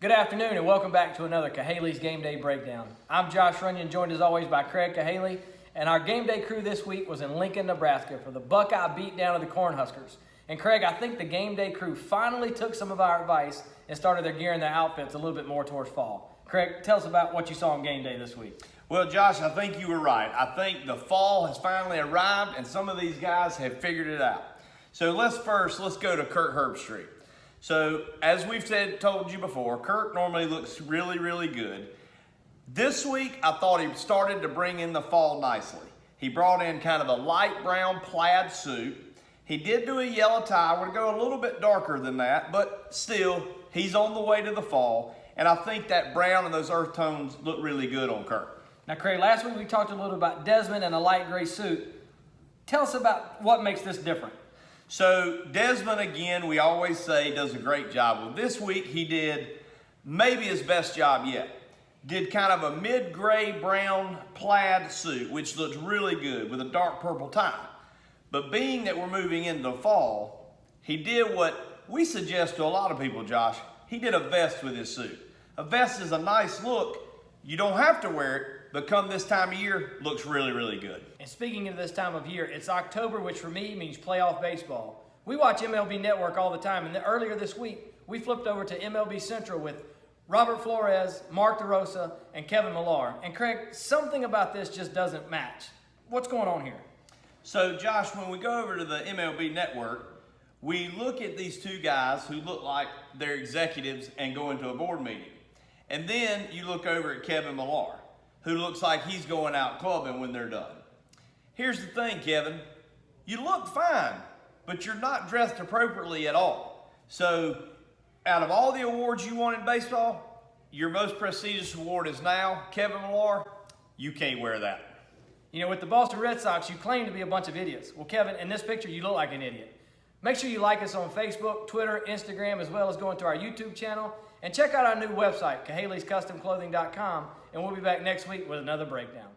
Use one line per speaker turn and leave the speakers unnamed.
Good afternoon and welcome back to another Cahaley's Game Day Breakdown. I'm Josh Runyon, joined as always by Craig Cahaley, and our Game Day crew this week was in Lincoln, Nebraska for the Buckeye beatdown of the Cornhuskers. And Craig, I think the Game Day crew finally took some of our advice and started their gearing their outfits a little bit more towards fall. Craig, tell us about what you saw on Game Day this week.
Well, Josh, I think you were right. I think the fall has finally arrived and some of these guys have figured it out. So let's go to Kurt Herbstreit. So as we've told you before, Kurt normally looks really good. This week, I thought he started to bring in the fall nicely. He brought in kind of a light brown plaid suit. He did do a yellow tie. I would go a little bit darker than that, but still, he's on the way to the fall. And I think that brown and those earth tones look really good on Kurt.
Now, Craig, last week we talked a little about Desmond and a light gray suit. Tell us about what makes this different.
So Desmond, again, we always say does a great job. Well, this week he did maybe his best job yet. Did kind of a mid-gray brown plaid suit, which looks really good with a dark purple tie. But being that we're moving into fall, he did what we suggest to a lot of people, Josh. He did a vest with his suit. A vest is a nice look. You don't have to wear it, but come this time of year, looks really good.
And speaking of this time of year, it's October, which for me means playoff baseball. We watch MLB Network all the time, and earlier this week, we flipped over to MLB Central with Robert Flores, Mark DeRosa, and Kevin Millar. And Craig, something about this just doesn't match. What's going on here?
So Josh, when we go over to the MLB Network, we look at these two guys who look like they're executives and go into a board meeting. And then you look over at Kevin Millar, who looks like he's going out clubbing when they're done. Here's the thing, Kevin. You look fine, but you're not dressed appropriately at all. So out of all the awards you won in baseball, your most prestigious award is now Kevin Millar. You can't wear that.
You know, with the Boston Red Sox, you claim to be a bunch of idiots. Well, Kevin, in this picture, you look like an idiot. Make sure you like us on Facebook, Twitter, Instagram, as well as go into our YouTube channel. And check out our new website, Cahaley'sCustomClothing.com, and we'll be back next week with another breakdown.